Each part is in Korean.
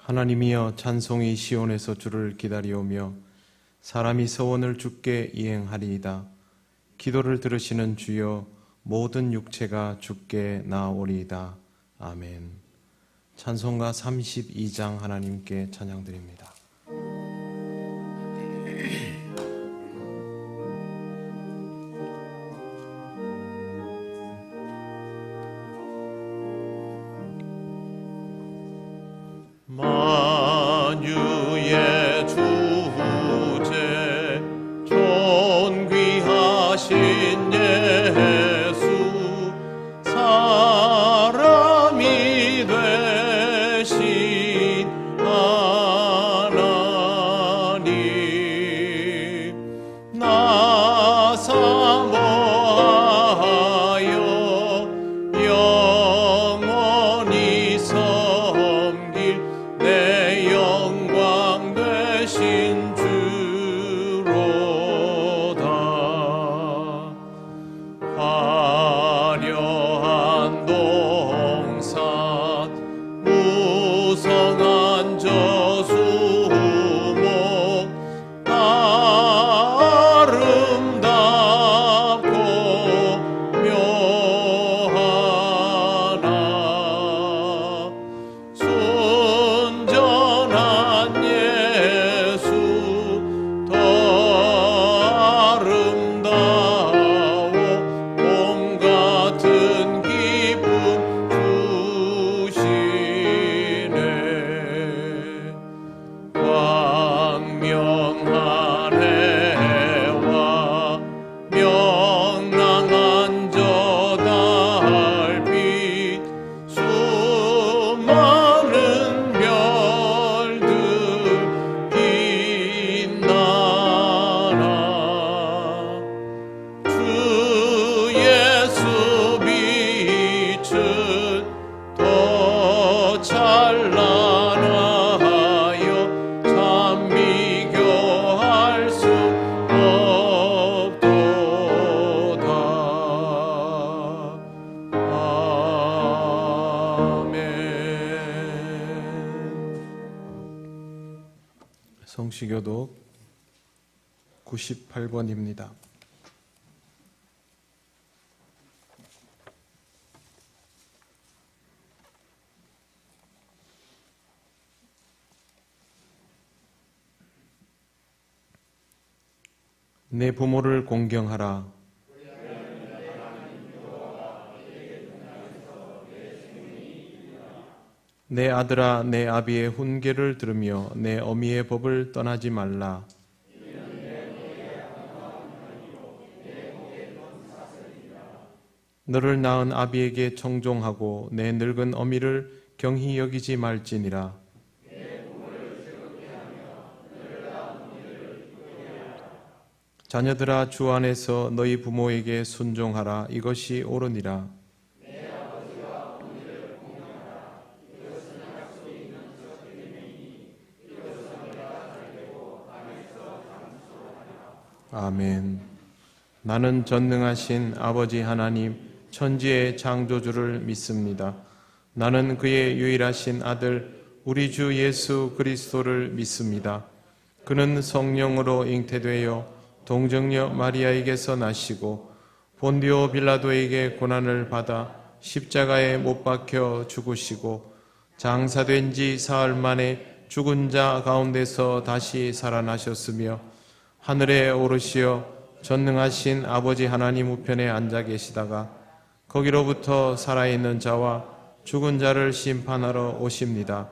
하나님이여, 찬송이 시온에서 주를 기다리오며 사람이 서원을 주께 이행하리이다. 기도를 들으시는 주여, 모든 육체가 주께 나아오리이다. 아멘. 찬송가 32장 하나님께 찬양드립니다. 만유의 주제 존귀하신 예수, 사람이 되신 하나님, 나 사모하여 영원히 섬길 내 영광 되신 주로다. 화려한 동산, 무성한 저수목, 아름답고 묘하나, 순전한 예수 더 아름다워 봄 같은 기쁨 주시네. 광명한 해와 명랑한 저 달빛, 수많은 별들 빛나나, 주 예수 빛은 더 찬란하여 참 비교할 수 없도다. 아멘. 성시교독 98번입니다. 내 부모를 공경하라. 내 아들아, 내 아비의 훈계를 들으며 내 어미의 법을 떠나지 말라. 너를 낳은 아비에게 청종하고 내 늙은 어미를 경히 여기지 말지니라. 자녀들아, 주 안에서 너희 부모에게 순종하라. 이것이 옳으니라. 아멘. 나는 전능하신 아버지 하나님, 천지의 창조주를 믿습니다. 나는 그의 유일하신 아들 우리 주 예수 그리스도를 믿습니다. 그는 성령으로 잉태되어 동정녀 마리아에게서 나시고 본디오 빌라도에게 고난을 받아 십자가에 못 박혀 죽으시고 장사된 지 사흘 만에 죽은 자 가운데서 다시 살아나셨으며 하늘에 오르시어 전능하신 아버지 하나님 우편에 앉아 계시다가 거기로부터 살아있는 자와 죽은 자를 심판하러 오십니다.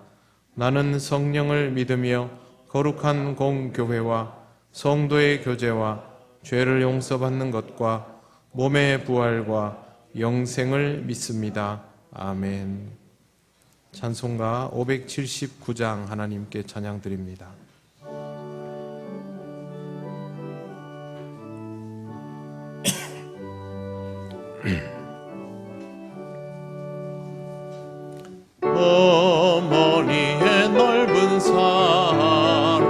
나는 성령을 믿으며 거룩한 공교회와 성도의 교제와 죄를 용서받는 것과 몸의 부활과 영생을 믿습니다. 아멘. 찬송가 579장 하나님께 찬양드립니다. 어머니의 넓은 사랑,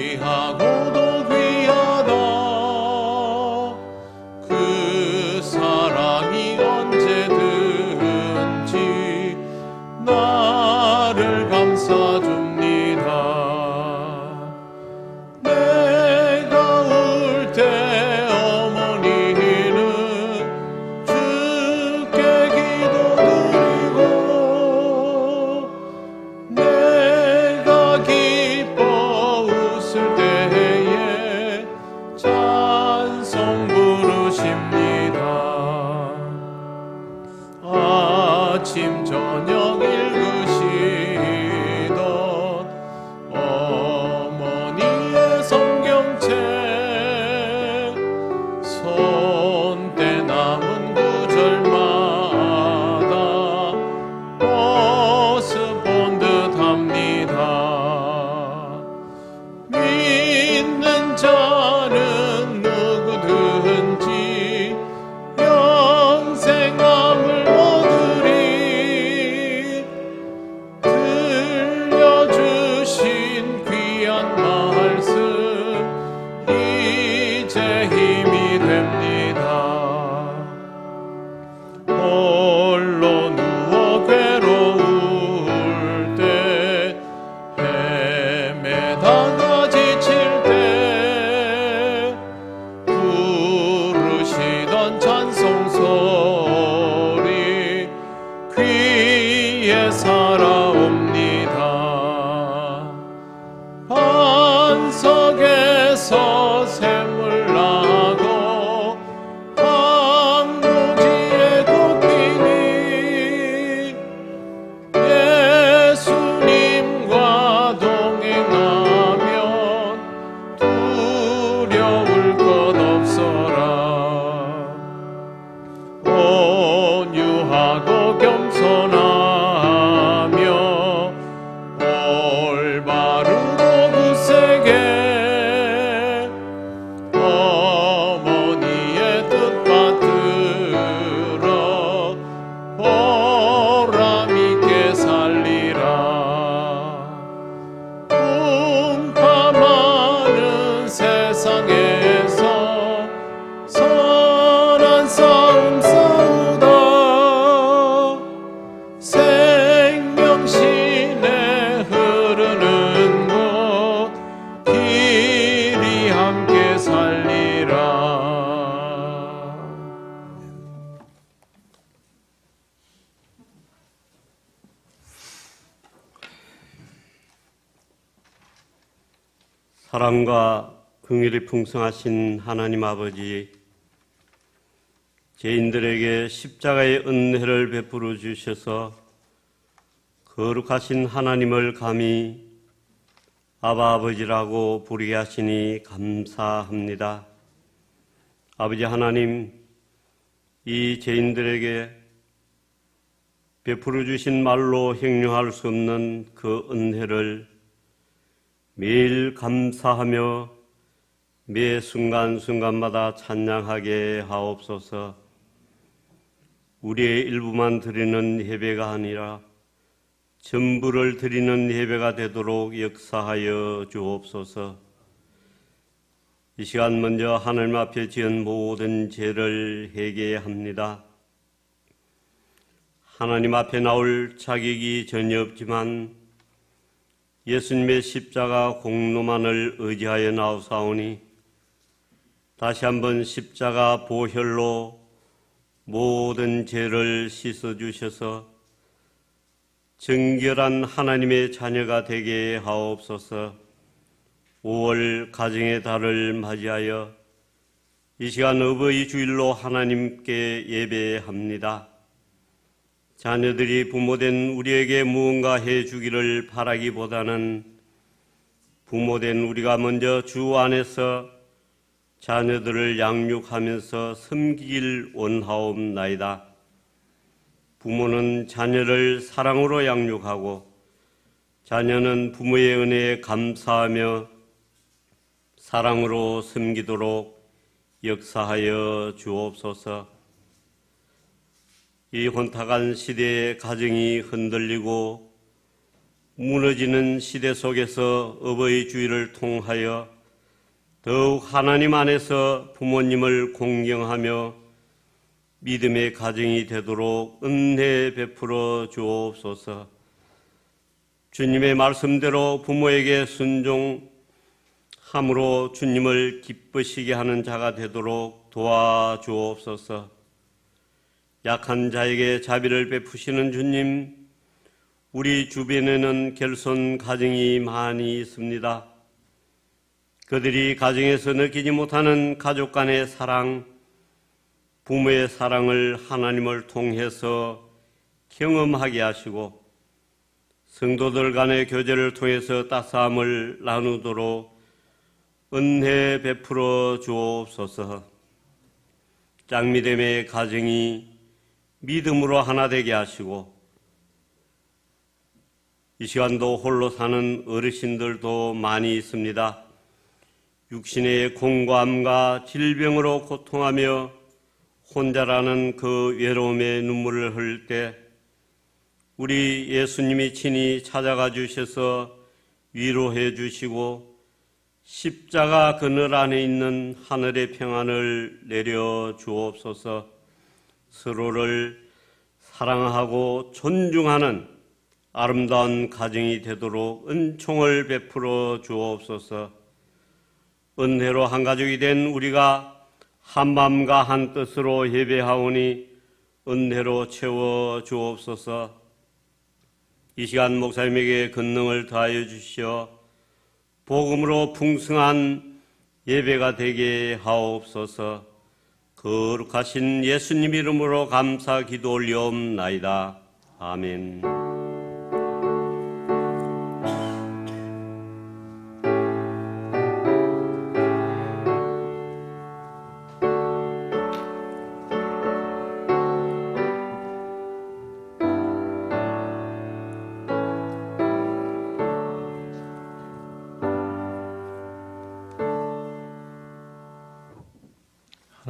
귀하고도 귀하다. 그 사랑이 언제든지 나 아침 저녁 읽으시던 어머니의 성경책 손때 남은 구절마다 모습 본 듯합니다. 믿는 자는 누구든지 영생함을 얻으리. 들려주신 귀한 말씀 이제 힘이 됩니다. 홀로 누워 괴로울 때 헤매다가 지칠 때 부르시던 찬송 소리 귀에 살아옵니다. 반석에서 샘을 나고 황무지에 꽃피니 예수님과 동행하면 두려울 것 없어라. 온유하고 겸손하며 올바르고 굳세게 어머니의 뜻 받들어 보람있게 살리라. 풍파많은 세상에서 선한 싸움 싸우다 생명신에 흐르는 곳 길이 함께 살리라. 사랑과 긍휼이 풍성하신 하나님 아버지, 죄인들에게 십자가의 은혜를 베풀어 주셔서 거룩하신 하나님을 감히 아바 아버지라고 부르게 하시니 감사합니다. 아버지 하나님, 이 죄인들에게 베풀어 주신 말로 형용할 수 없는 그 은혜를 매일 감사하며 매 순간순간마다 찬양하게 하옵소서. 우리의 일부만 드리는 예배가 아니라 전부를 드리는 예배가 되도록 역사하여 주옵소서. 이 시간 먼저 하나님 앞에 지은 모든 죄를 회개합니다. 하나님 앞에 나올 자격이 전혀 없지만 예수님의 십자가 공로만을 의지하여 나오사오니 다시 한번 십자가 보혈로 모든 죄를 씻어주셔서 정결한 하나님의 자녀가 되게 하옵소서. 5월 가정의 달을 맞이하여 이 시간 어버이 주일로 하나님께 예배합니다. 자녀들이 부모된 우리에게 무언가 해주기를 바라기보다는 부모된 우리가 먼저 주 안에서 자녀들을 양육하면서 섬기길 원하옵나이다. 부모는 자녀를 사랑으로 양육하고 자녀는 부모의 은혜에 감사하며 사랑으로 섬기도록 역사하여 주옵소서. 이 혼탁한 시대의 가정이 흔들리고 무너지는 시대 속에서 어버이 주일을 통하여 더욱 하나님 안에서 부모님을 공경하며 믿음의 가정이 되도록 은혜 베풀어 주옵소서. 주님의 말씀대로 부모에게 순종함으로 주님을 기쁘시게 하는 자가 되도록 도와주옵소서. 약한 자에게 자비를 베푸시는 주님, 우리 주변에는 결손 가정이 많이 있습니다. 그들이 가정에서 느끼지 못하는 가족 간의 사랑, 부모의 사랑을 하나님을 통해서 경험하게 하시고 성도들 간의 교제를 통해서 따스함을 나누도록 은혜 베풀어 주옵소서. 짝미됨의 가정이 믿음으로 하나 되게 하시고 이 시간도 홀로 사는 어르신들도 많이 있습니다. 육신의 공고함과 질병으로 고통하며 혼자라는 그 외로움의 눈물을 흘릴 때 우리 예수님이 친히 찾아가 주셔서 위로해 주시고 십자가 그늘 안에 있는 하늘의 평안을 내려 주옵소서. 서로를 사랑하고 존중하는 아름다운 가정이 되도록 은총을 베풀어 주옵소서. 은혜로 한 가족이 된 우리가 한 마음과 한 뜻으로 예배하오니 은혜로 채워 주옵소서. 이 시간 목사님에게 권능을 더하여 주시어 복음으로 풍성한 예배가 되게 하옵소서. 거룩하신 예수님 이름으로 감사 기도 올리옵나이다. 아멘.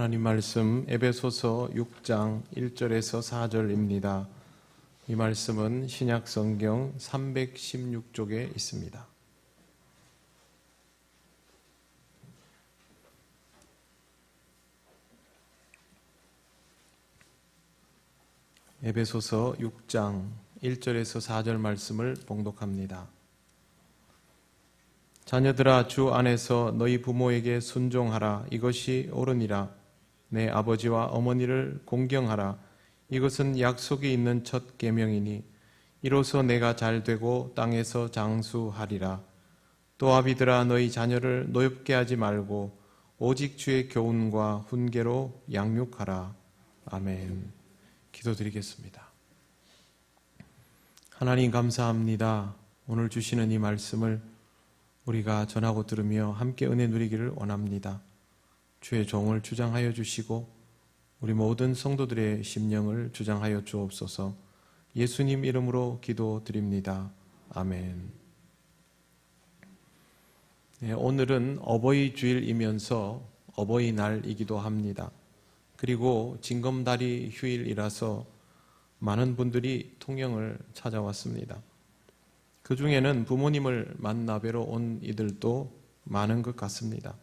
하나님 말씀 에베소서 6장 1절에서 4절입니다. 이 말씀은 신약 성경 316쪽에 있습니다. 에베소서 6장 1절에서 4절 말씀을 봉독합니다. 자녀들아, 주 안에서 너희 부모에게 순종하라. 이것이 옳으니라. 내 아버지와 어머니를 공경하라. 이것은 약속이 있는 첫 계명이니 이로써 내가 잘되고 땅에서 장수하리라. 또 아비들아, 너희 자녀를 노엽게 하지 말고 오직 주의 교훈과 훈계로 양육하라. 아멘. 기도드리겠습니다. 하나님 감사합니다. 오늘 주시는 이 말씀을 우리가 전하고 들으며 함께 은혜 누리기를 원합니다. 주의 종을 주장하여 주시고 우리 모든 성도들의 심령을 주장하여 주옵소서. 예수님 이름으로 기도드립니다. 아멘. 네, 오늘은 어버이 주일이면서 어버이날이기도 합니다. 그리고 징검다리 휴일이라서 많은 분들이 통영을 찾아왔습니다. 그 중에는 부모님을 만나 뵈러 온 이들도 많은 것 같습니다.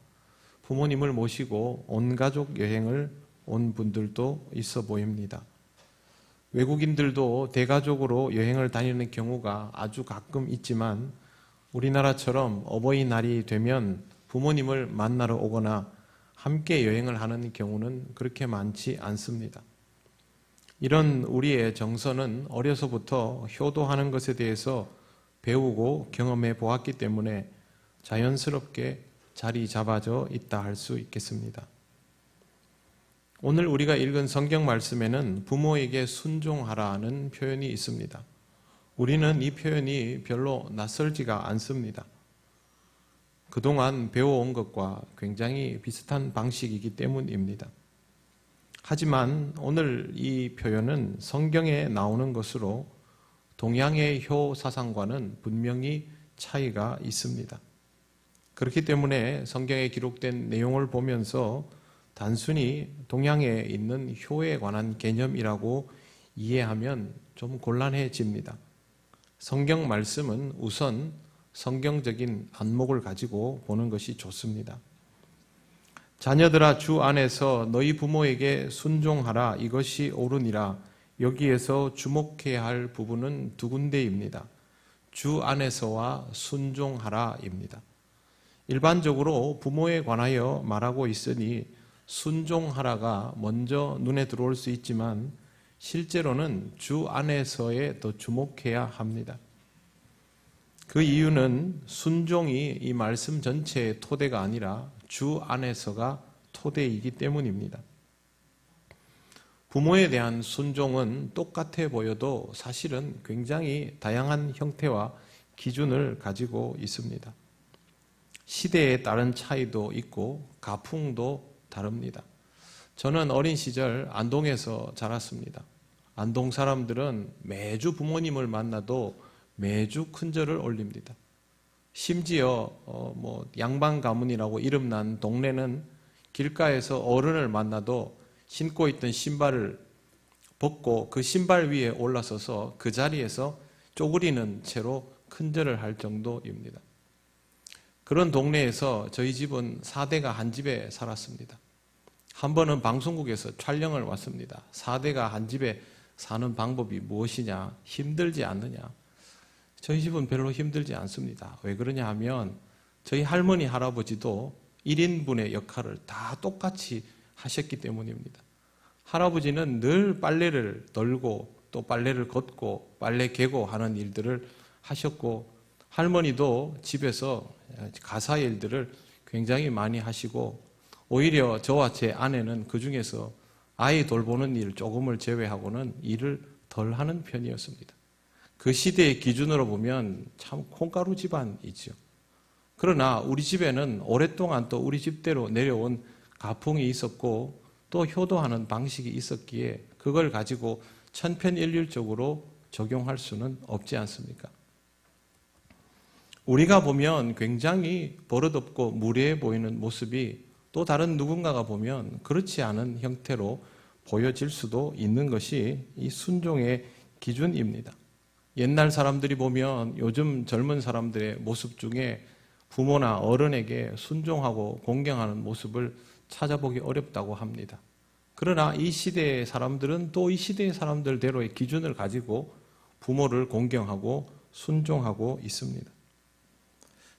부모님을 모시고 온 가족 여행을 온 분들도 있어 보입니다. 외국인들도 대가족으로 여행을 다니는 경우가 아주 가끔 있지만 우리나라처럼 어버이날이 되면 부모님을 만나러 오거나 함께 여행을 하는 경우는 그렇게 많지 않습니다. 이런 우리의 정서는 어려서부터 효도하는 것에 대해서 배우고 경험해 보았기 때문에 자연스럽게 자리 잡아져 있다 할 수 있겠습니다. 오늘 우리가 읽은 성경 말씀에는 부모에게 순종하라는 표현이 있습니다. 우리는 이 표현이 별로 낯설지가 않습니다. 그동안 배워온 것과 굉장히 비슷한 방식이기 때문입니다. 하지만 오늘 이 표현은 성경에 나오는 것으로 동양의 효 사상과는 분명히 차이가 있습니다. 그렇기 때문에 성경에 기록된 내용을 보면서 단순히 동양에 있는 효에 관한 개념이라고 이해하면 좀 곤란해집니다. 성경 말씀은 우선 성경적인 안목을 가지고 보는 것이 좋습니다. 자녀들아, 주 안에서 너희 부모에게 순종하라. 이것이 옳으니라. 여기에서 주목해야 할 부분은 두 군데입니다. 주 안에서와 순종하라입니다. 일반적으로 부모에 관하여 말하고 있으니 순종하라가 먼저 눈에 들어올 수 있지만 실제로는 주 안에서에 더 주목해야 합니다. 그 이유는 순종이 이 말씀 전체의 토대가 아니라 주 안에서가 토대이기 때문입니다. 부모에 대한 순종은 똑같아 보여도 사실은 굉장히 다양한 형태와 기준을 가지고 있습니다. 시대에 따른 차이도 있고 가풍도 다릅니다. 저는 어린 시절 안동에서 자랐습니다. 안동 사람들은 매주 부모님을 만나도 매주 큰절을 올립니다. 심지어 양반 가문이라고 이름난 동네는 길가에서 어른을 만나도 신고 있던 신발을 벗고 그 신발 위에 올라서서 그 자리에서 쪼그리는 채로 큰절을 할 정도입니다. 그런 동네에서 저희 집은 4대가 한 집에 살았습니다. 한 번은 방송국에서 촬영을 왔습니다. 4대가 한 집에 사는 방법이 무엇이냐? 힘들지 않느냐? 저희 집은 별로 힘들지 않습니다. 왜 그러냐 하면 저희 할머니, 할아버지도 1인분의 역할을 다 똑같이 하셨기 때문입니다. 할아버지는 늘 빨래를 널고 또 빨래를 걷고 빨래 개고 하는 일들을 하셨고, 할머니도 집에서 가사 일들을 굉장히 많이 하시고, 오히려 저와 제 아내는 그 중에서 아이 돌보는 일 조금을 제외하고는 일을 덜 하는 편이었습니다. 그 시대의 기준으로 보면 참 콩가루 집안이죠. 그러나 우리 집에는 오랫동안 또 우리 집대로 내려온 가풍이 있었고 또 효도하는 방식이 있었기에 그걸 가지고 천편일률적으로 적용할 수는 없지 않습니까? 우리가 보면 굉장히 버릇없고 무례해 보이는 모습이 또 다른 누군가가 보면 그렇지 않은 형태로 보여질 수도 있는 것이 이 순종의 기준입니다. 옛날 사람들이 보면 요즘 젊은 사람들의 모습 중에 부모나 어른에게 순종하고 공경하는 모습을 찾아보기 어렵다고 합니다. 그러나 이 시대의 사람들은 또 이 시대의 사람들대로의 기준을 가지고 부모를 공경하고 순종하고 있습니다.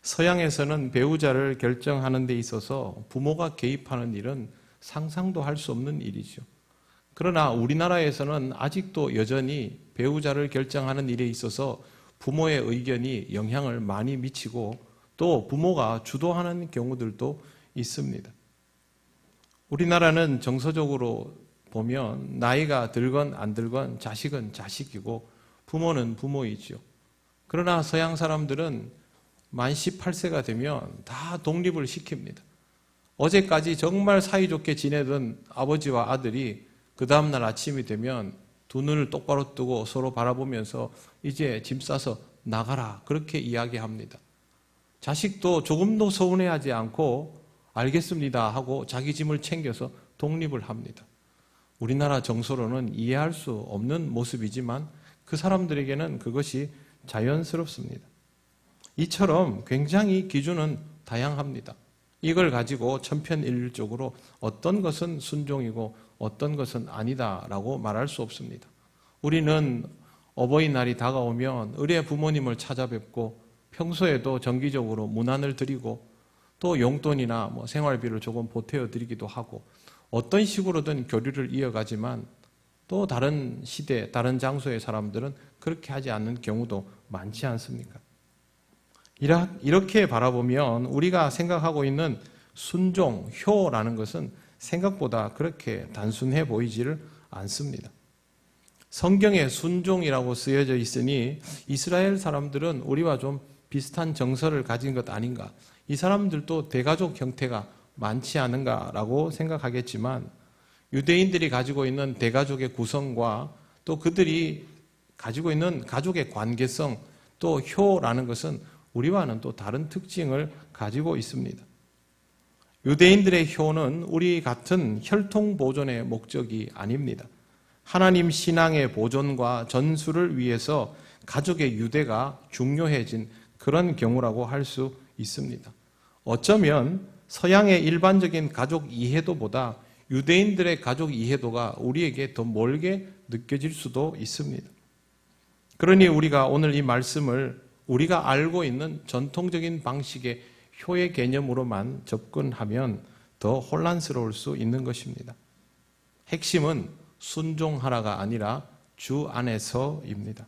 서양에서는 배우자를 결정하는 데 있어서 부모가 개입하는 일은 상상도 할 수 없는 일이죠. 그러나 우리나라에서는 아직도 여전히 배우자를 결정하는 일에 있어서 부모의 의견이 영향을 많이 미치고 또 부모가 주도하는 경우들도 있습니다. 우리나라는 정서적으로 보면 나이가 들건 안 들건 자식은 자식이고 부모는 부모이죠. 그러나 서양 사람들은 만 18세가 되면 다 독립을 시킵니다. 어제까지 정말 사이좋게 지내던 아버지와 아들이 그 다음날 아침이 되면 두 눈을 똑바로 뜨고 서로 바라보면서 이제 짐 싸서 나가라, 그렇게 이야기합니다. 자식도 조금도 서운해하지 않고 알겠습니다 하고 자기 짐을 챙겨서 독립을 합니다. 우리나라 정서로는 이해할 수 없는 모습이지만 그 사람들에게는 그것이 자연스럽습니다. 이처럼 굉장히 기준은 다양합니다. 이걸 가지고 천편일률적으로 어떤 것은 순종이고 어떤 것은 아니다라고 말할 수 없습니다. 우리는 어버이날이 다가오면 의례 부모님을 찾아뵙고 평소에도 정기적으로 문안을 드리고 또 용돈이나 생활비를 조금 보태어 드리기도 하고 어떤 식으로든 교류를 이어가지만 또 다른 시대, 다른 장소의 사람들은 그렇게 하지 않는 경우도 많지 않습니까? 이렇게 바라보면 우리가 생각하고 있는 순종, 효라는 것은 생각보다 그렇게 단순해 보이지를 않습니다. 성경에 순종이라고 쓰여져 있으니 이스라엘 사람들은 우리와 좀 비슷한 정서를 가진 것 아닌가, 이 사람들도 대가족 형태가 많지 않은가라고 생각하겠지만 유대인들이 가지고 있는 대가족의 구성과 또 그들이 가지고 있는 가족의 관계성, 또 효라는 것은 우리와는 또 다른 특징을 가지고 있습니다. 유대인들의 효는 우리 같은 혈통 보존의 목적이 아닙니다. 하나님 신앙의 보존과 전수를 위해서 가족의 유대가 중요해진 그런 경우라고 할 수 있습니다. 어쩌면 서양의 일반적인 가족 이해도보다 유대인들의 가족 이해도가 우리에게 더 멀게 느껴질 수도 있습니다. 그러니 우리가 오늘 이 말씀을 우리가 알고 있는 전통적인 방식의 효의 개념으로만 접근하면 더 혼란스러울 수 있는 것입니다. 핵심은 순종하라가 아니라 주 안에서입니다.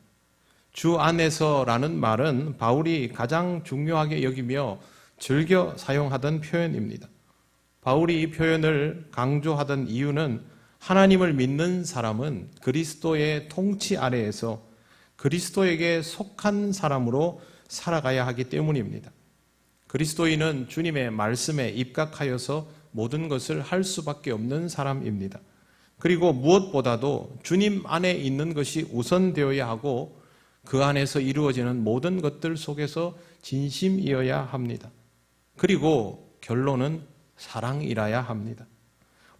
주 안에서라는 말은 바울이 가장 중요하게 여기며 즐겨 사용하던 표현입니다. 바울이 이 표현을 강조하던 이유는 하나님을 믿는 사람은 그리스도의 통치 아래에서 그리스도에게 속한 사람으로 살아가야 하기 때문입니다. 그리스도인은 주님의 말씀에 입각하여서 모든 것을 할 수밖에 없는 사람입니다. 그리고 무엇보다도 주님 안에 있는 것이 우선되어야 하고 그 안에서 이루어지는 모든 것들 속에서 진심이어야 합니다. 그리고 결론은 사랑이라야 합니다.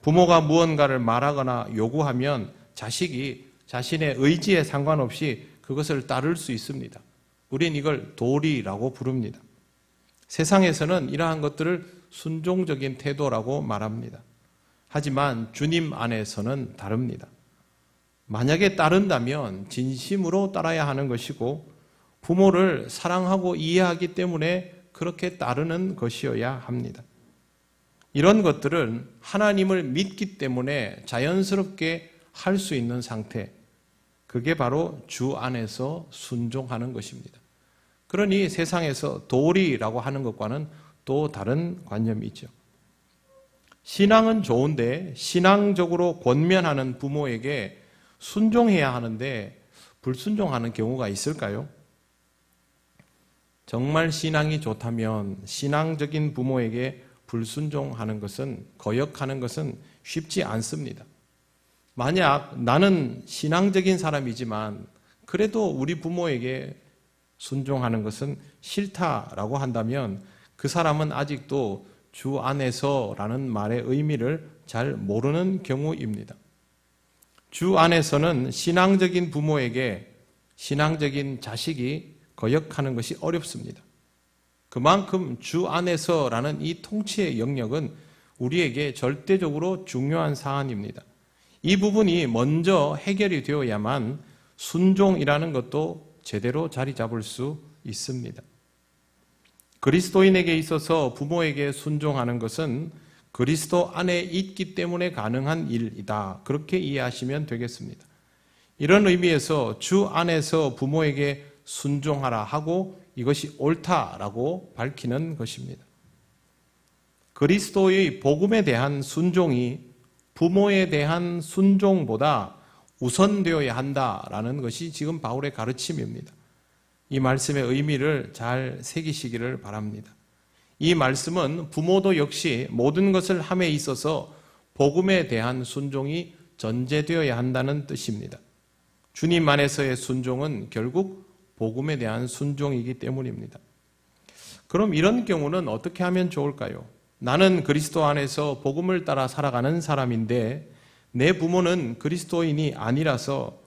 부모가 무언가를 말하거나 요구하면 자식이 자신의 의지에 상관없이 그것을 따를 수 있습니다. 우린 이걸 도리라고 부릅니다. 세상에서는 이러한 것들을 순종적인 태도라고 말합니다. 하지만 주님 안에서는 다릅니다. 만약에 따른다면 진심으로 따라야 하는 것이고 부모를 사랑하고 이해하기 때문에 그렇게 따르는 것이어야 합니다. 이런 것들은 하나님을 믿기 때문에 자연스럽게 할 수 있는 상태, 그게 바로 주 안에서 순종하는 것입니다. 그러니 세상에서 도리라고 하는 것과는 또 다른 관념이죠. 신앙은 좋은데 신앙적으로 권면하는 부모에게 순종해야 하는데 불순종하는 경우가 있을까요? 정말 신앙이 좋다면 신앙적인 부모에게 불순종하는 것은, 거역하는 것은 쉽지 않습니다. 만약 나는 신앙적인 사람이지만 그래도 우리 부모에게 순종하는 것은 싫다라고 한다면 그 사람은 아직도 주 안에서라는 말의 의미를 잘 모르는 경우입니다. 주 안에서는 신앙적인 부모에게 신앙적인 자식이 거역하는 것이 어렵습니다. 그만큼 주 안에서라는 이 통치의 영역은 우리에게 절대적으로 중요한 사안입니다. 이 부분이 먼저 해결이 되어야만 순종이라는 것도 제대로 자리 잡을 수 있습니다. 그리스도인에게 있어서 부모에게 순종하는 것은 그리스도 안에 있기 때문에 가능한 일이다. 그렇게 이해하시면 되겠습니다. 이런 의미에서 주 안에서 부모에게 순종하라 하고 이것이 옳다라고 밝히는 것입니다. 그리스도의 복음에 대한 순종이 부모에 대한 순종보다 우선되어야 한다라는 것이 지금 바울의 가르침입니다. 이 말씀의 의미를 잘 새기시기를 바랍니다. 이 말씀은 부모도 역시 모든 것을 함에 있어서 복음에 대한 순종이 전제되어야 한다는 뜻입니다. 주님 안에서의 순종은 결국 복음에 대한 순종이기 때문입니다. 그럼 이런 경우는 어떻게 하면 좋을까요? 나는 그리스도 안에서 복음을 따라 살아가는 사람인데 내 부모는 그리스도인이 아니라서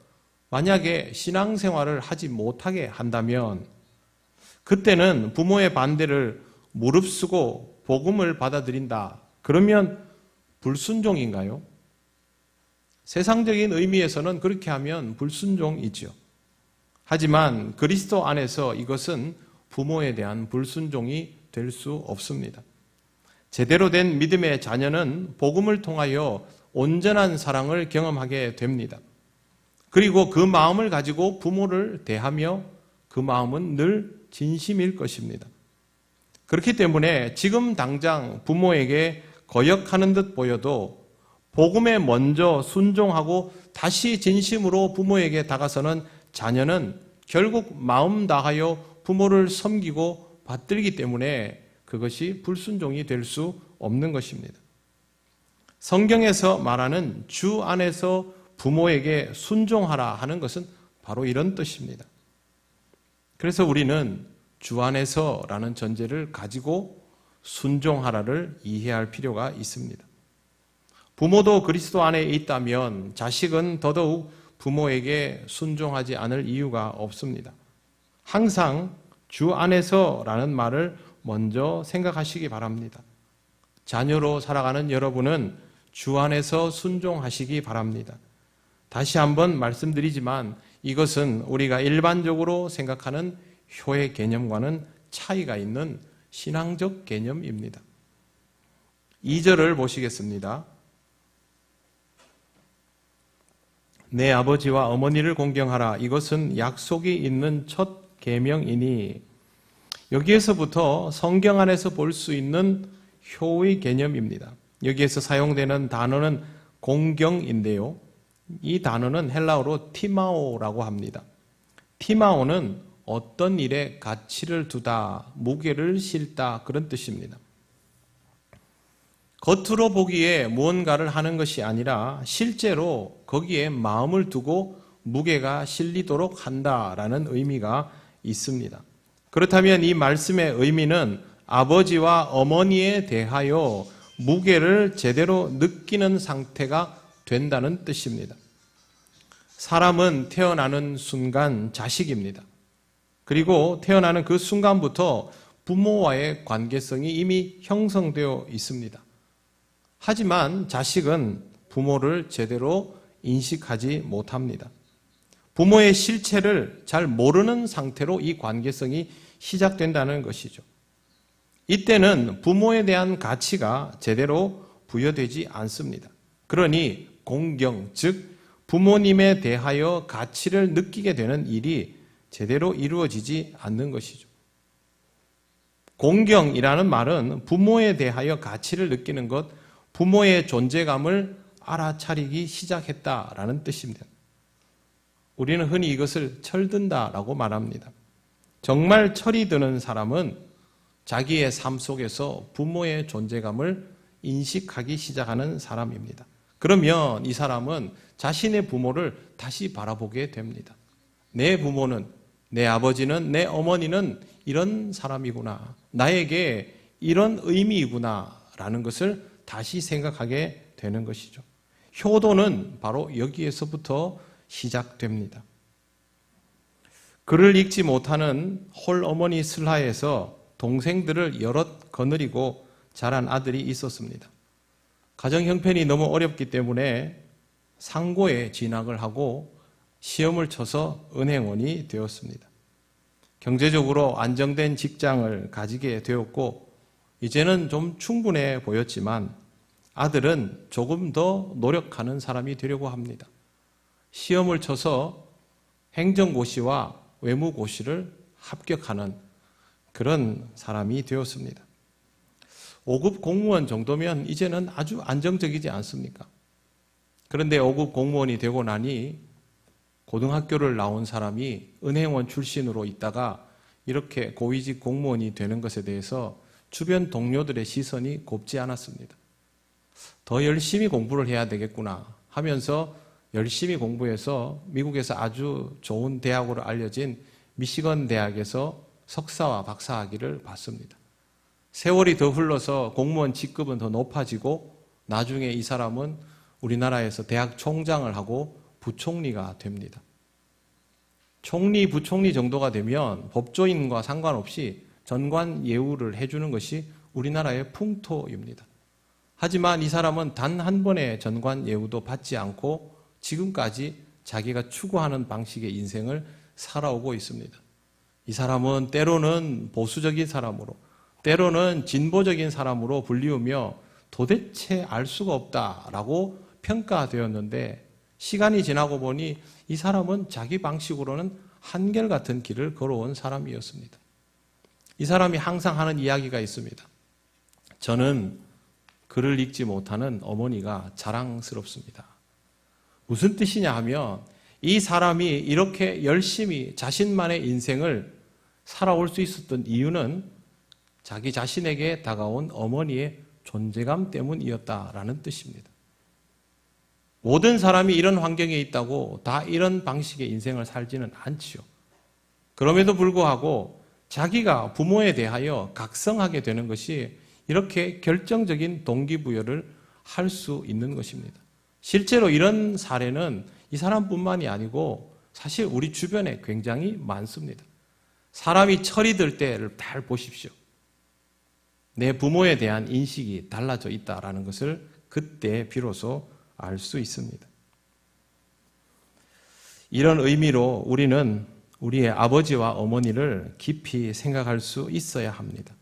만약에 신앙생활을 하지 못하게 한다면 그때는 부모의 반대를 무릅쓰고 복음을 받아들인다. 그러면 불순종인가요? 세상적인 의미에서는 그렇게 하면 불순종이죠. 하지만 그리스도 안에서 이것은 부모에 대한 불순종이 될 수 없습니다. 제대로 된 믿음의 자녀는 복음을 통하여 온전한 사랑을 경험하게 됩니다. 그리고 그 마음을 가지고 부모를 대하며 그 마음은 늘 진심일 것입니다. 그렇기 때문에 지금 당장 부모에게 거역하는 듯 보여도 복음에 먼저 순종하고 다시 진심으로 부모에게 다가서는 자녀는 결국 마음 다하여 부모를 섬기고 받들기 때문에 그것이 불순종이 될 수 없는 것입니다. 성경에서 말하는 주 안에서 부모에게 순종하라 하는 것은 바로 이런 뜻입니다. 그래서 우리는 주 안에서라는 전제를 가지고 순종하라를 이해할 필요가 있습니다. 부모도 그리스도 안에 있다면 자식은 더더욱 부모에게 순종하지 않을 이유가 없습니다. 항상 주 안에서라는 말을 먼저 생각하시기 바랍니다. 자녀로 살아가는 여러분은 주 안에서 순종하시기 바랍니다. 다시 한번 말씀드리지만 이것은 우리가 일반적으로 생각하는 효의 개념과는 차이가 있는 신앙적 개념입니다. 2절을 보시겠습니다. 내 아버지와 어머니를 공경하라. 이것은 약속이 있는 첫 계명이니. 여기에서부터 성경 안에서 볼 수 있는 효의 개념입니다. 여기에서 사용되는 단어는 공경인데요. 이 단어는 헬라어로 티마오라고 합니다. 티마오는 어떤 일에 가치를 두다, 무게를 실다 그런 뜻입니다. 겉으로 보기에 무언가를 하는 것이 아니라 실제로 거기에 마음을 두고 무게가 실리도록 한다라는 의미가 있습니다. 그렇다면 이 말씀의 의미는 아버지와 어머니에 대하여 무게를 제대로 느끼는 상태가 된다는 뜻입니다. 사람은 태어나는 순간 자식입니다. 그리고 태어나는 그 순간부터 부모와의 관계성이 이미 형성되어 있습니다. 하지만 자식은 부모를 제대로 인식하지 못합니다. 부모의 실체를 잘 모르는 상태로 이 관계성이 시작된다는 것이죠. 이때는 부모에 대한 가치가 제대로 부여되지 않습니다. 그러니 공경, 즉 부모님에 대하여 가치를 느끼게 되는 일이 제대로 이루어지지 않는 것이죠. 공경이라는 말은 부모에 대하여 가치를 느끼는 것, 부모의 존재감을 알아차리기 시작했다라는 뜻입니다. 우리는 흔히 이것을 철든다라고 말합니다. 정말 철이 드는 사람은 자기의 삶 속에서 부모의 존재감을 인식하기 시작하는 사람입니다. 그러면 이 사람은 자신의 부모를 다시 바라보게 됩니다. 내 부모는, 내 아버지는, 내 어머니는 이런 사람이구나. 나에게 이런 의미이구나. 라는 것을 다시 생각하게 되는 것이죠. 효도는 바로 여기에서부터 시작됩니다. 글을 읽지 못하는 홀어머니 슬하에서 동생들을 여럿 거느리고 자란 아들이 있었습니다. 가정 형편이 너무 어렵기 때문에 상고에 진학을 하고 시험을 쳐서 은행원이 되었습니다. 경제적으로 안정된 직장을 가지게 되었고 이제는 좀 충분해 보였지만 아들은 조금 더 노력하는 사람이 되려고 합니다. 시험을 쳐서 행정고시와 외무고시를 합격하는 그런 사람이 되었습니다. 5급 공무원 정도면 이제는 아주 안정적이지 않습니까? 그런데 5급 공무원이 되고 나니 고등학교를 나온 사람이 은행원 출신으로 있다가 이렇게 고위직 공무원이 되는 것에 대해서 주변 동료들의 시선이 곱지 않았습니다. 더 열심히 공부를 해야 되겠구나 하면서 열심히 공부해서 미국에서 아주 좋은 대학으로 알려진 미시건 대학에서 석사와 박사학위를 받습니다. 세월이 더 흘러서 공무원 직급은 더 높아지고 나중에 이 사람은 우리나라에서 대학 총장을 하고 부총리가 됩니다. 총리, 부총리 정도가 되면 법조인과 상관없이 전관 예우를 해주는 것이 우리나라의 풍토입니다. 하지만 이 사람은 단 한 번의 전관 예우도 받지 않고 지금까지 자기가 추구하는 방식의 인생을 살아오고 있습니다. 이 사람은 때로는 보수적인 사람으로, 때로는 진보적인 사람으로 불리우며 도대체 알 수가 없다라고 평가되었는데 시간이 지나고 보니 이 사람은 자기 방식으로는 한결같은 길을 걸어온 사람이었습니다. 이 사람이 항상 하는 이야기가 있습니다. 저는 글을 읽지 못하는 어머니가 자랑스럽습니다. 무슨 뜻이냐 하면 이 사람이 이렇게 열심히 자신만의 인생을 살아올 수 있었던 이유는 자기 자신에게 다가온 어머니의 존재감 때문이었다라는 뜻입니다. 모든 사람이 이런 환경에 있다고 다 이런 방식의 인생을 살지는 않지요. 그럼에도 불구하고 자기가 부모에 대하여 각성하게 되는 것이 이렇게 결정적인 동기부여를 할 수 있는 것입니다. 실제로 이런 사례는 이 사람뿐만이 아니고 사실 우리 주변에 굉장히 많습니다. 사람이 철이 들 때를 잘 보십시오. 내 부모에 대한 인식이 달라져 있다는 것을 그때 비로소 알 수 있습니다. 이런 의미로 우리는 우리의 아버지와 어머니를 깊이 생각할 수 있어야 합니다.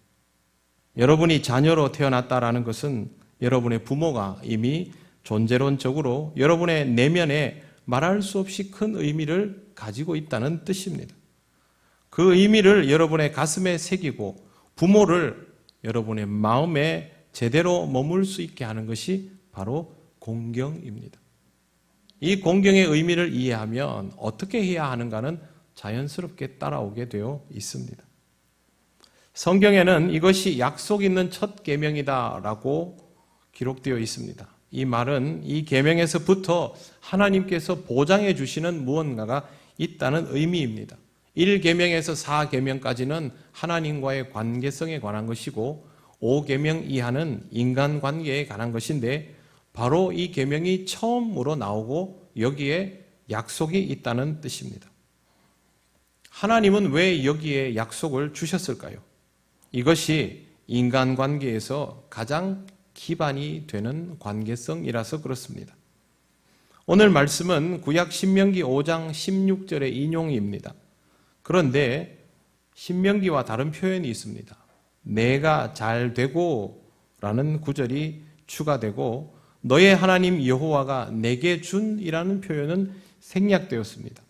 여러분이 자녀로 태어났다라는 것은 여러분의 부모가 이미 존재론적으로 여러분의 내면에 말할 수 없이 큰 의미를 가지고 있다는 뜻입니다. 그 의미를 여러분의 가슴에 새기고 부모를 여러분의 마음에 제대로 머물 수 있게 하는 것이 바로 공경입니다. 이 공경의 의미를 이해하면 어떻게 해야 하는가는 자연스럽게 따라오게 되어 있습니다. 성경에는 이것이 약속 있는 첫 계명이다라고 기록되어 있습니다. 이 말은 이 계명에서부터 하나님께서 보장해 주시는 무언가가 있다는 의미입니다. 1계명에서 4계명까지는 하나님과의 관계성에 관한 것이고 5계명 이하는 인간관계에 관한 것인데 바로 이 계명이 처음으로 나오고 여기에 약속이 있다는 뜻입니다. 하나님은 왜 여기에 약속을 주셨을까요? 이것이 인간관계에서 가장 기반이 되는 관계성이라서 그렇습니다. 오늘 말씀은 구약 신명기 5장 16절의 인용입니다. 그런데 신명기와 다른 표현이 있습니다. 내가 잘 되고 라는 구절이 추가되고 너의 하나님 여호와가 내게 준이라는 표현은 생략되었습니다.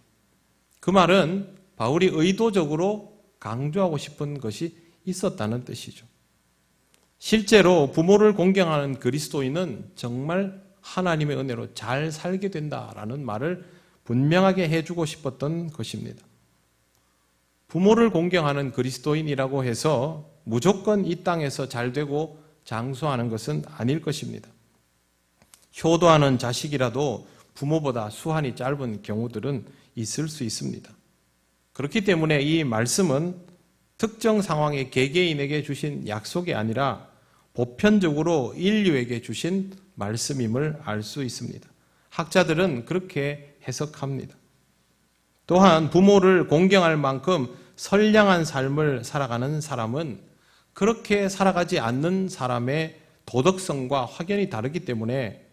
그 말은 바울이 의도적으로 강조하고 싶은 것이 있었다는 뜻이죠. 실제로 부모를 공경하는 그리스도인은 정말 하나님의 은혜로 잘 살게 된다라는 말을 분명하게 해주고 싶었던 것입니다. 부모를 공경하는 그리스도인이라고 해서 무조건 이 땅에서 잘 되고 장수하는 것은 아닐 것입니다. 효도하는 자식이라도 부모보다 수한이 짧은 경우들은 있을 수 있습니다. 그렇기 때문에 이 말씀은 특정 상황의 개개인에게 주신 약속이 아니라 보편적으로 인류에게 주신 말씀임을 알 수 있습니다. 학자들은 그렇게 해석합니다. 또한 부모를 공경할 만큼 선량한 삶을 살아가는 사람은 그렇게 살아가지 않는 사람의 도덕성과 확연히 다르기 때문에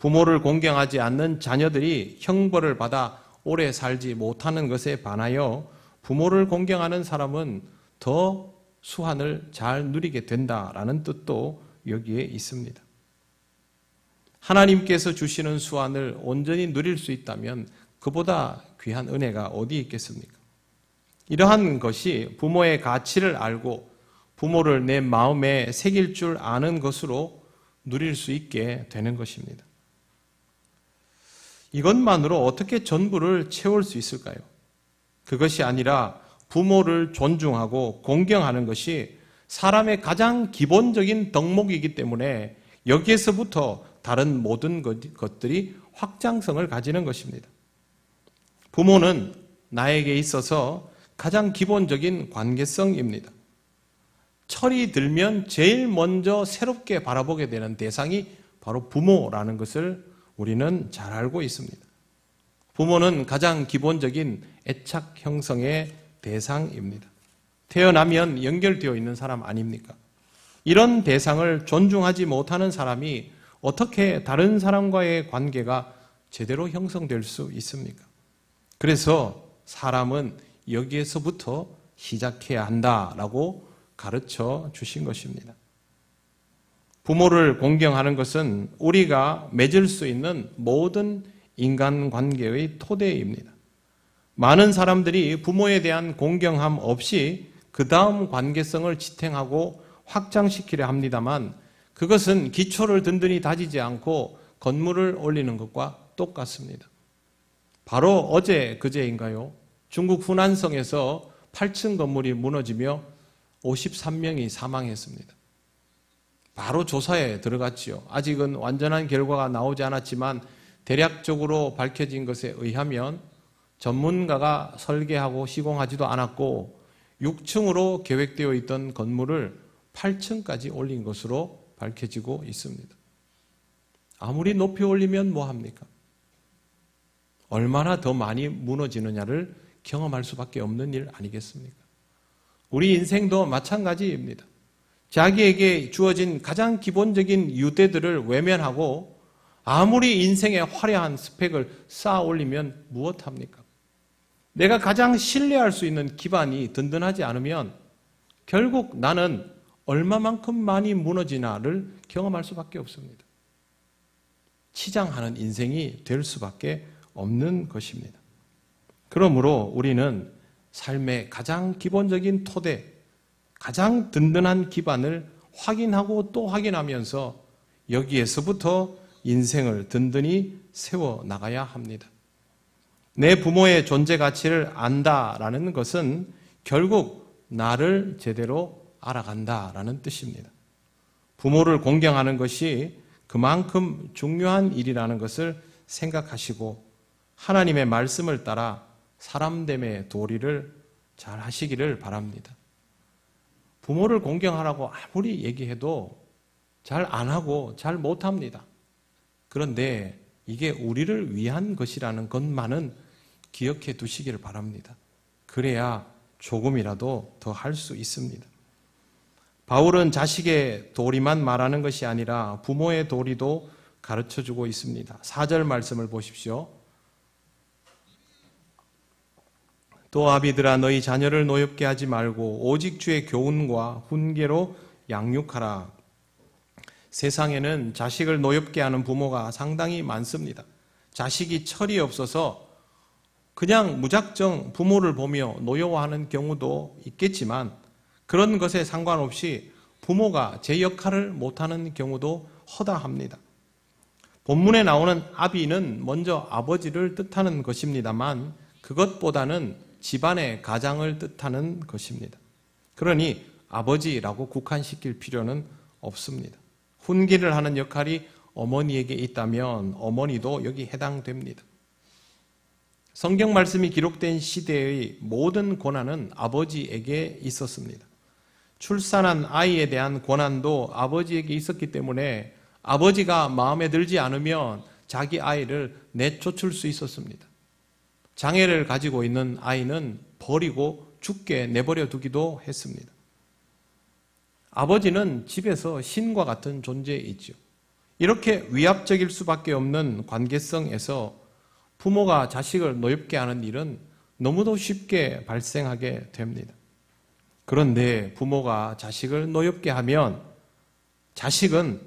부모를 공경하지 않는 자녀들이 형벌을 받아 오래 살지 못하는 것에 반하여 부모를 공경하는 사람은 더 수한을 잘 누리게 된다라는 뜻도 여기에 있습니다. 하나님께서 주시는 수한을 온전히 누릴 수 있다면 그보다 귀한 은혜가 어디 있겠습니까? 이러한 것이 부모의 가치를 알고 부모를 내 마음에 새길 줄 아는 것으로 누릴 수 있게 되는 것입니다. 이것만으로 어떻게 전부를 채울 수 있을까요? 그것이 아니라 부모를 존중하고 공경하는 것이 사람의 가장 기본적인 덕목이기 때문에 여기에서부터 다른 모든 것들이 확장성을 가지는 것입니다. 부모는 나에게 있어서 가장 기본적인 관계성입니다. 철이 들면 제일 먼저 새롭게 바라보게 되는 대상이 바로 부모라는 것을 우리는 잘 알고 있습니다. 부모는 가장 기본적인 애착 형성의 대상입니다. 태어나면 연결되어 있는 사람 아닙니까? 이런 대상을 존중하지 못하는 사람이 어떻게 다른 사람과의 관계가 제대로 형성될 수 있습니까? 그래서 사람은 여기에서부터 시작해야 한다라고 가르쳐 주신 것입니다. 부모를 공경하는 것은 우리가 맺을 수 있는 모든 인간관계의 토대입니다. 많은 사람들이 부모에 대한 공경함 없이 그 다음 관계성을 지탱하고 확장시키려 합니다만 그것은 기초를 든든히 다지지 않고 건물을 올리는 것과 똑같습니다. 바로 어제 그제인가요? 중국 후난성에서 8층 건물이 무너지며 53명이 사망했습니다. 바로 조사에 들어갔지요. 아직은 완전한 결과가 나오지 않았지만 대략적으로 밝혀진 것에 의하면 전문가가 설계하고 시공하지도 않았고 6층으로 계획되어 있던 건물을 8층까지 올린 것으로 밝혀지고 있습니다. 아무리 높이 올리면 뭐합니까? 얼마나 더 많이 무너지느냐를 경험할 수밖에 없는 일 아니겠습니까? 우리 인생도 마찬가지입니다. 자기에게 주어진 가장 기본적인 유대들을 외면하고 아무리 인생의 화려한 스펙을 쌓아 올리면 무엇합니까? 내가 가장 신뢰할 수 있는 기반이 든든하지 않으면 결국 나는 얼마만큼 많이 무너지나를 경험할 수밖에 없습니다. 치장하는 인생이 될 수밖에 없는 것입니다. 그러므로 우리는 삶의 가장 기본적인 토대, 가장 든든한 기반을 확인하고 또 확인하면서 여기에서부터 인생을 든든히 세워 나가야 합니다. 내 부모의 존재 가치를 안다라는 것은 결국 나를 제대로 알아간다라는 뜻입니다. 부모를 공경하는 것이 그만큼 중요한 일이라는 것을 생각하시고 하나님의 말씀을 따라 사람됨의 도리를 잘 하시기를 바랍니다. 부모를 공경하라고 아무리 얘기해도 잘 안 하고 잘 못합니다. 그런데 이게 우리를 위한 것이라는 것만은 기억해 두시기를 바랍니다. 그래야 조금이라도 더 할 수 있습니다. 바울은 자식의 도리만 말하는 것이 아니라 부모의 도리도 가르쳐주고 있습니다. 4절 말씀을 보십시오. 또 아비들아 너희 자녀를 노엽게 하지 말고 오직 주의 교훈과 훈계로 양육하라. 세상에는 자식을 노엽게 하는 부모가 상당히 많습니다. 자식이 철이 없어서 그냥 무작정 부모를 보며 노여워하는 경우도 있겠지만 그런 것에 상관없이 부모가 제 역할을 못하는 경우도 허다합니다. 본문에 나오는 아비는 먼저 아버지를 뜻하는 것입니다만 그것보다는 집안의 가장을 뜻하는 것입니다. 그러니 아버지라고 국한시킬 필요는 없습니다. 훈계를 하는 역할이 어머니에게 있다면 어머니도 여기 해당됩니다. 성경 말씀이 기록된 시대의 모든 고난은 아버지에게 있었습니다. 출산한 아이에 대한 고난도 아버지에게 있었기 때문에 아버지가 마음에 들지 않으면 자기 아이를 내쫓을 수 있었습니다. 장애를 가지고 있는 아이는 버리고 죽게 내버려 두기도 했습니다. 아버지는 집에서 신과 같은 존재이죠. 이렇게 위압적일 수밖에 없는 관계성에서 부모가 자식을 노엽게 하는 일은 너무도 쉽게 발생하게 됩니다. 그런데 부모가 자식을 노엽게 하면 자식은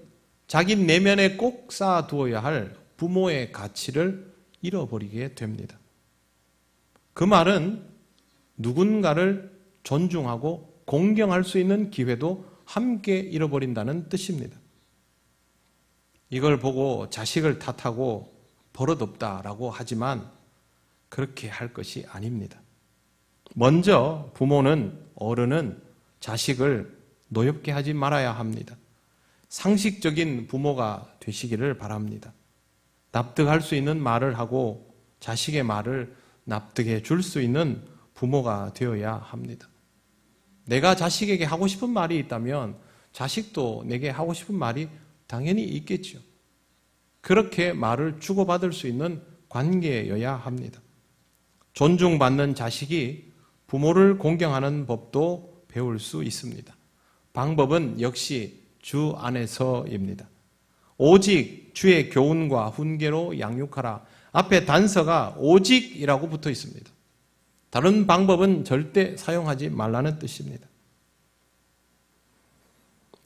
자기 내면에 꼭 쌓아두어야 할 부모의 가치를 잃어버리게 됩니다. 그 말은 누군가를 존중하고 공경할 수 있는 기회도 함께 잃어버린다는 뜻입니다. 이걸 보고 자식을 탓하고 버릇없다라고 하지만 그렇게 할 것이 아닙니다. 먼저 부모는 어른은 자식을 노엽게 하지 말아야 합니다. 상식적인 부모가 되시기를 바랍니다. 납득할 수 있는 말을 하고 자식의 말을 납득해 줄 수 있는 부모가 되어야 합니다. 내가 자식에게 하고 싶은 말이 있다면 자식도 내게 하고 싶은 말이 당연히 있겠죠. 그렇게 말을 주고받을 수 있는 관계여야 합니다. 존중받는 자식이 부모를 공경하는 법도 배울 수 있습니다. 방법은 역시 주 안에서입니다. 오직 주의 교훈과 훈계로 양육하라. 앞에 단서가 오직이라고 붙어 있습니다. 다른 방법은 절대 사용하지 말라는 뜻입니다.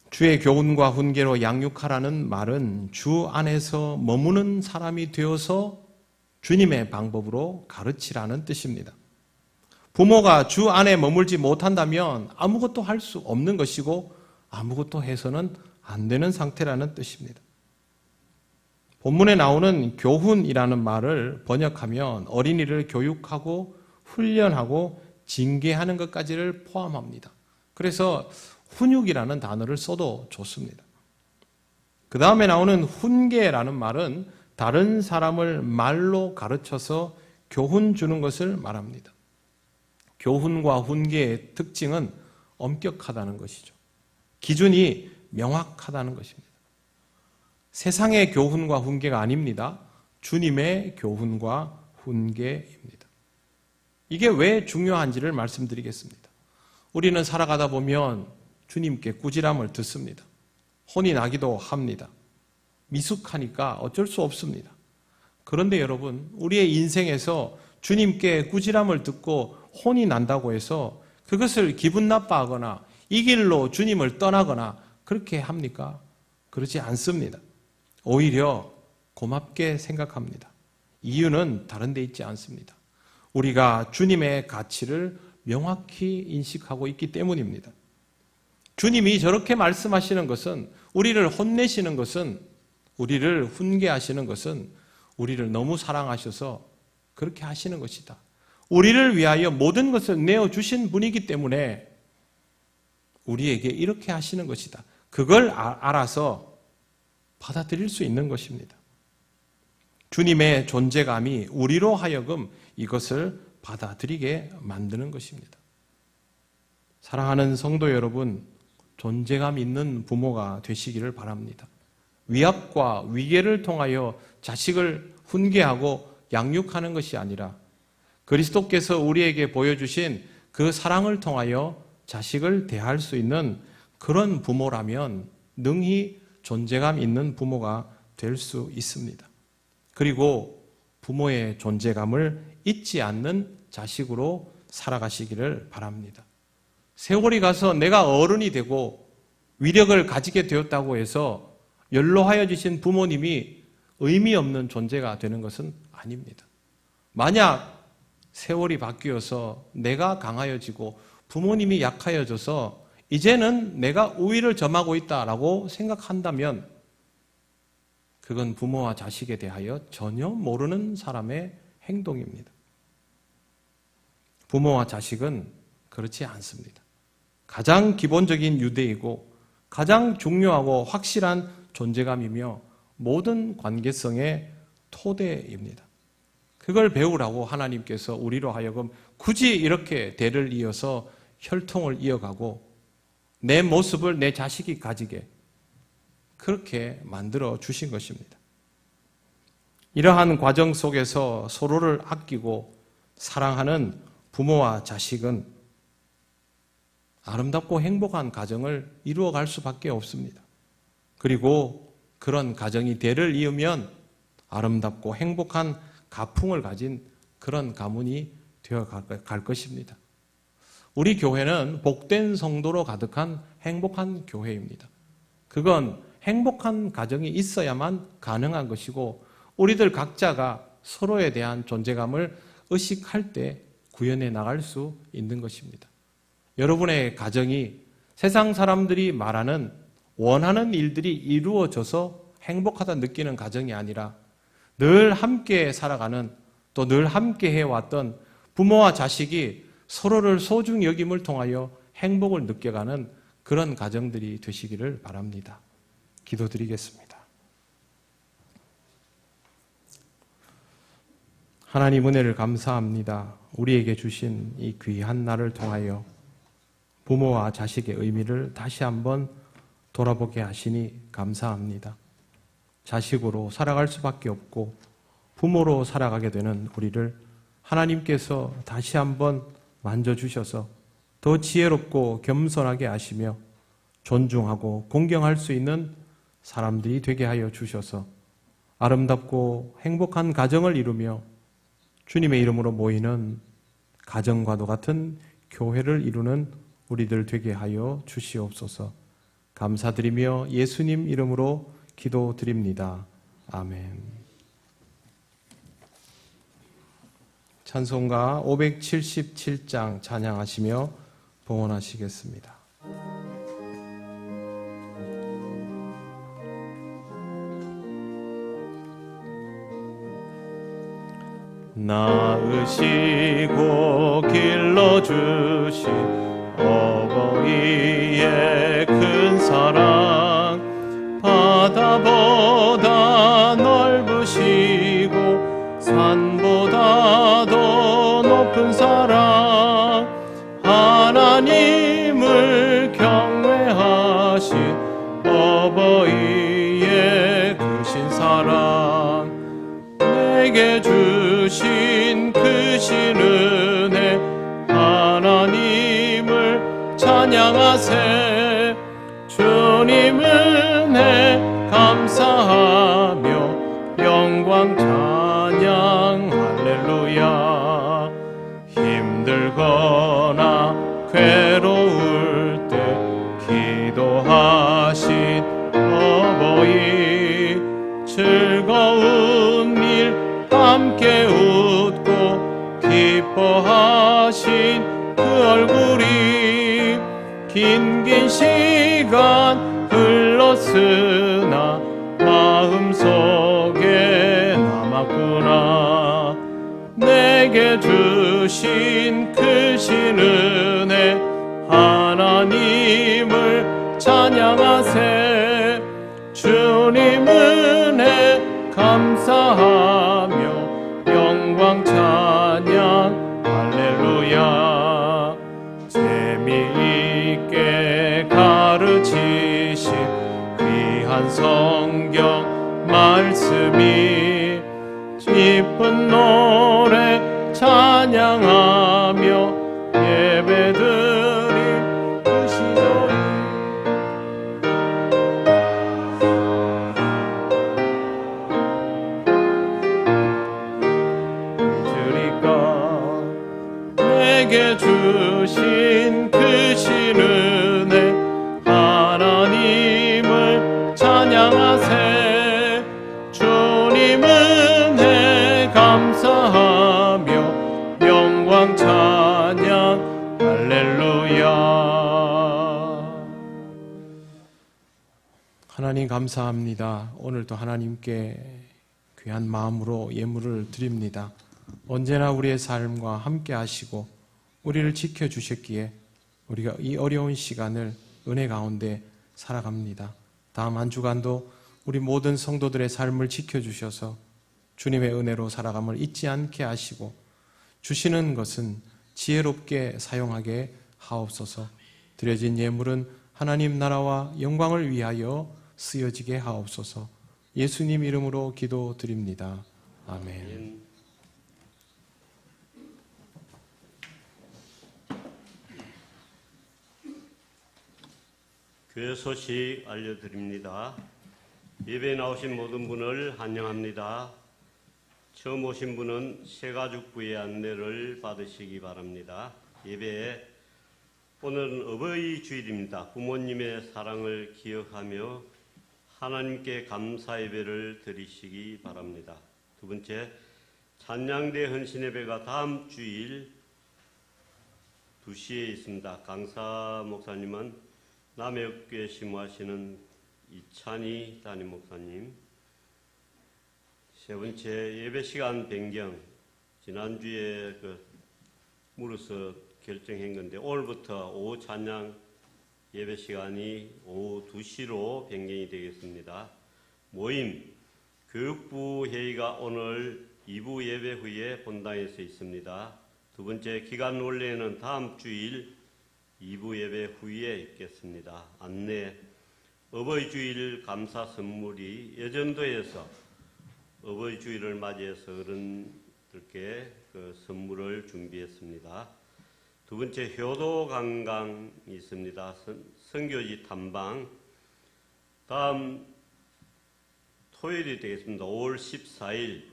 주의 교훈과 훈계로 양육하라는 말은 주 안에서 머무는 사람이 되어서 주님의 방법으로 가르치라는 뜻입니다. 부모가 주 안에 머물지 못한다면 아무것도 할 수 없는 것이고 아무것도 해서는 안 되는 상태라는 뜻입니다. 본문에 나오는 교훈이라는 말을 번역하면 어린이를 교육하고 훈련하고 징계하는 것까지를 포함합니다. 그래서 훈육이라는 단어를 써도 좋습니다. 그 다음에 나오는 훈계라는 말은 다른 사람을 말로 가르쳐서 교훈 주는 것을 말합니다. 교훈과 훈계의 특징은 엄격하다는 것이죠. 기준이 명확하다는 것입니다. 세상의 교훈과 훈계가 아닙니다. 주님의 교훈과 훈계입니다. 이게 왜 중요한지를 말씀드리겠습니다. 우리는 살아가다 보면 주님께 꾸지람을 듣습니다. 혼이 나기도 합니다. 미숙하니까 어쩔 수 없습니다. 그런데 여러분, 우리의 인생에서 주님께 꾸지람을 듣고 혼이 난다고 해서 그것을 기분 나빠하거나 이 길로 주님을 떠나거나 그렇게 합니까? 그렇지 않습니다. 오히려 고맙게 생각합니다. 이유는 다른 데 있지 않습니다. 우리가 주님의 가치를 명확히 인식하고 있기 때문입니다. 주님이 저렇게 말씀하시는 것은, 우리를 혼내시는 것은 우리를 훈계하시는 것은 우리를 너무 사랑하셔서 그렇게 하시는 것이다. 우리를 위하여 모든 것을 내어주신 분이기 때문에 우리에게 이렇게 하시는 것이다. 그걸 알아서 받아들일 수 있는 것입니다. 주님의 존재감이 우리로 하여금 이것을 받아들이게 만드는 것입니다. 사랑하는 성도 여러분, 존재감 있는 부모가 되시기를 바랍니다. 위압과 위계를 통하여 자식을 훈계하고 양육하는 것이 아니라 그리스도께서 우리에게 보여주신 그 사랑을 통하여 자식을 대할 수 있는 그런 부모라면 능히 존재감 있는 부모가 될 수 있습니다. 그리고 부모의 존재감을 잊지 않는 자식으로 살아가시기를 바랍니다. 세월이 가서 내가 어른이 되고 위력을 가지게 되었다고 해서 연로하여지신 부모님이 의미 없는 존재가 되는 것은 아닙니다. 만약 세월이 바뀌어서 내가 강하여지고 부모님이 약하여져서 이제는 내가 우위를 점하고 있다라고 생각한다면 그건 부모와 자식에 대하여 전혀 모르는 사람의 행동입니다. 부모와 자식은 그렇지 않습니다. 가장 기본적인 유대이고 가장 중요하고 확실한 존재감이며 모든 관계성의 토대입니다. 그걸 배우라고 하나님께서 우리로 하여금 굳이 이렇게 대를 이어서 혈통을 이어가고 내 모습을 내 자식이 가지게 그렇게 만들어 주신 것입니다. 이러한 과정 속에서 서로를 아끼고 사랑하는 부모와 자식은 아름답고 행복한 가정을 이루어갈 수밖에 없습니다. 그리고 그런 가정이 대를 이으면 아름답고 행복한 가풍을 가진 그런 가문이 되어갈 것입니다. 우리 교회는 복된 성도로 가득한 행복한 교회입니다. 그건 행복한 가정이 있어야만 가능한 것이고 우리들 각자가 서로에 대한 존재감을 의식할 때 구현해 나갈 수 있는 것입니다. 여러분의 가정이 세상 사람들이 말하는 원하는 일들이 이루어져서 행복하다 느끼는 가정이 아니라 늘 함께 살아가는 또 늘 함께 해왔던 부모와 자식이 서로를 소중히 여김을 통하여 행복을 느껴가는 그런 가정들이 되시기를 바랍니다. 기도드리겠습니다. 하나님 은혜를 감사합니다. 우리에게 주신 이 귀한 날을 통하여 부모와 자식의 의미를 다시 한번 돌아보게 하시니 감사합니다. 자식으로 살아갈 수밖에 없고 부모로 살아가게 되는 우리를 하나님께서 다시 한번 만져주셔서 더 지혜롭고 겸손하게 하시며 존중하고 공경할 수 있는 사람들이 되게 하여 주셔서 아름답고 행복한 가정을 이루며 주님의 이름으로 모이는 가정과도 같은 교회를 이루는 우리들 되게 하여 주시옵소서. 감사드리며 예수님 이름으로 기도드립니다. 아멘. 찬송가 577장 찬양하시며 봉헌하시겠습니다. 낳으시고 길러주신 어버이의 큰 사랑 바다보다 넓으시고 산보다 더 높은 사랑 하나님을 경외하신 어버이의 크신 사랑 내게 주신 크신 은혜 하나님을 찬양하세 주님 은혜 감사하며 영광 찬양 할렐루야 힘들거나 괴로울 때 기도하신 어버이 즐거운 일 함께 웃고 기뻐하신 그 얼굴이 긴 시간 흘렀으나 마음 마음속에 남았구나. 내게 주신 크신 은혜 하나님을 찬양하세. 주님 은혜 감사하며 영광 찬양 할렐루야. 재미있게 가르치신 귀한 성경 말씀이 기쁜 노래 찬양하며 예배드릴 것이오니. 잊으리까 내게 주신 크신 은혜 하나님을 찬양하세. 주님 은혜 감사하며 영광 찬양 할렐루야. 하나님 감사합니다. 오늘도 하나님께 귀한 마음으로 예물을 드립니다. 언제나 우리의 삶과 함께 하시고 우리를 지켜주셨기에 우리가 이 어려운 시간을 은혜 가운데 살아갑니다. 다음 한 주간도 우리 모든 성도들의 삶을 지켜주셔서 주님의 은혜로 살아감을 잊지 않게 하시고 주시는 것은 지혜롭게 사용하게 하옵소서. 드려진 예물은 하나님 나라와 영광을 위하여 쓰여지게 하옵소서. 예수님 이름으로 기도드립니다. 아멘. 교회 소식 알려드립니다. 예배에 나오신 모든 분을 환영합니다. 처음 오신 분은 새가족부의 안내를 받으시기 바랍니다. 예배에 오늘은 어버이 주일입니다. 부모님의 사랑을 기억하며 하나님께 감사 예배를 드리시기 바랍니다. 두 번째, 찬양대 헌신 예배가 다음 주일 2시에 있습니다. 강사 목사님은 남해교회 심호하시는 이찬희 담임 목사님. 세 번째, 예배 시간 변경. 지난주에 물어서 결정한 건데 오늘부터 오후 찬양 예배 시간이 오후 2시로 변경이 되겠습니다. 모임, 교육부 회의가 오늘 2부 예배 후에 본당에서 있습니다. 두 번째, 기간 원래는 다음 주일 2부 예배 후에 있겠습니다. 안내, 어버이 주일 감사 선물이 여전도에서 어버이 주일을 맞이해서 어른들께 선물을 준비했습니다. 두 번째, 효도 관광이 있습니다. 선교지 탐방. 다음 토요일이 되겠습니다. 5월 14일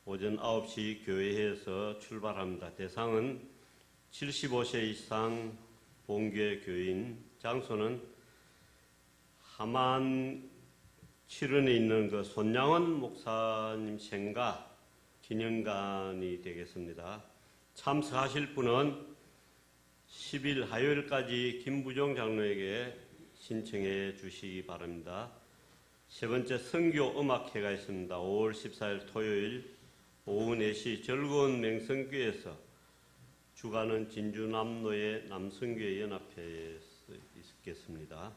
오전 9시 교회에서 출발합니다. 대상은 75세 이상 본교회 교인. 장소는 하만 칠원에 있는 손양원 목사님 생가 기념관이 되겠습니다. 참석하실 분은 10일 화요일까지 김부종 장로에게 신청해 주시기 바랍니다. 세 번째, 선교 음악회가 있습니다. 5월 14일 토요일 오후 4시 즐거운 맹성교에서 주간은 진주남로의 남성교회 연합회에서 있겠습니다.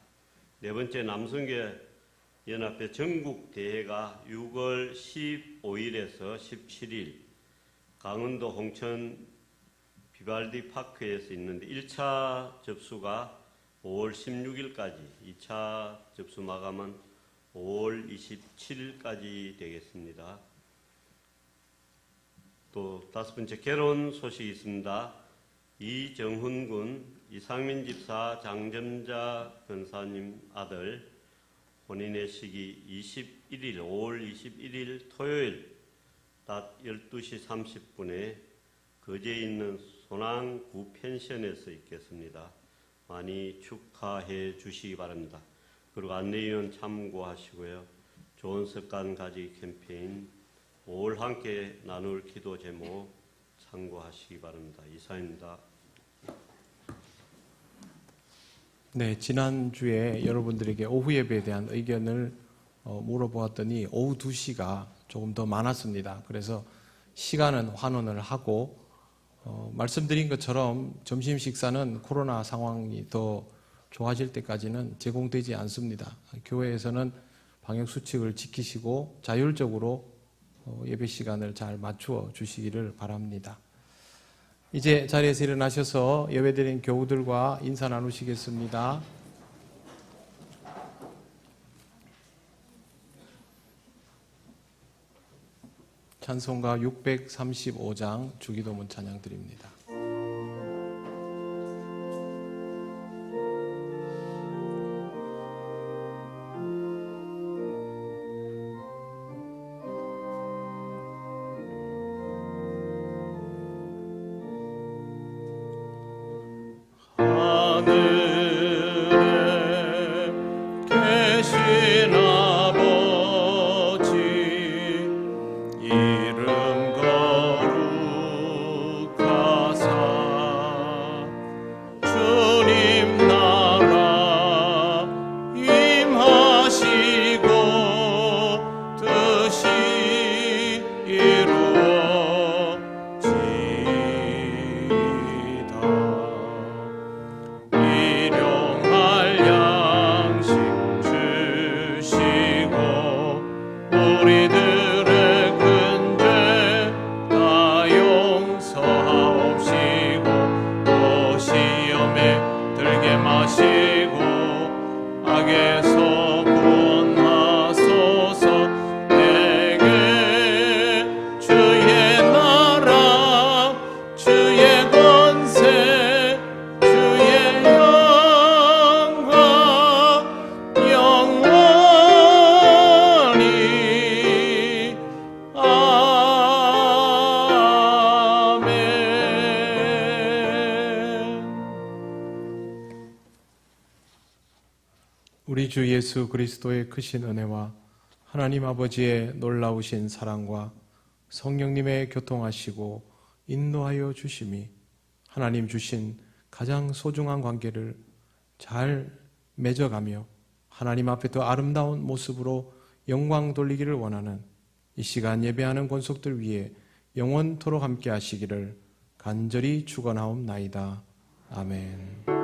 네 번째, 남성교회 연합회 전국 대회가 6월 15일에서 17일 강원도 홍천 비발디 파크에서 있는데 1차 접수가 5월 16일까지, 2차 접수 마감은 5월 27일까지 되겠습니다. 또 다섯 번째, 결혼 소식이 있습니다. 이정훈 군, 이상민 집사, 장점자 권사님 아들 혼인의 시기 21일, 5월 21일 토요일 낮 12시 30분에 거제에 있는 소낭구 펜션에서 있겠습니다. 많이 축하해 주시기 바랍니다. 그리고 안내위원 참고하시고요. 좋은 습관 가지기 캠페인 5월 함께 나눌 기도 제목 참고하시기 바랍니다. 이상입니다. 네, 지난주에 여러분들에게 오후 예배에 대한 의견을 물어보았더니 오후 2시가 조금 더 많았습니다. 그래서 시간은 환원을 하고 말씀드린 것처럼 점심 식사는 코로나 상황이 더 좋아질 때까지는 제공되지 않습니다. 교회에서는 방역 수칙을 지키시고 자율적으로 예배 시간을 잘 맞추어 주시기를 바랍니다. 이제 자리에서 일어나셔서 예배드린 교우들과 인사 나누시겠습니다. 찬송가 635장 주기도문 찬양 드립니다. 우리 주 예수 그리스도의 크신 은혜와 하나님 아버지의 놀라우신 사랑과 성령님의 교통하시고 인도하여 주심이 하나님 주신 가장 소중한 관계를 잘 맺어가며 하나님 앞에 더 아름다운 모습으로 영광 돌리기를 원하는 이 시간 예배하는 권속들 위에 영원토록 함께 하시기를 간절히 축원하옵나이다. 아멘.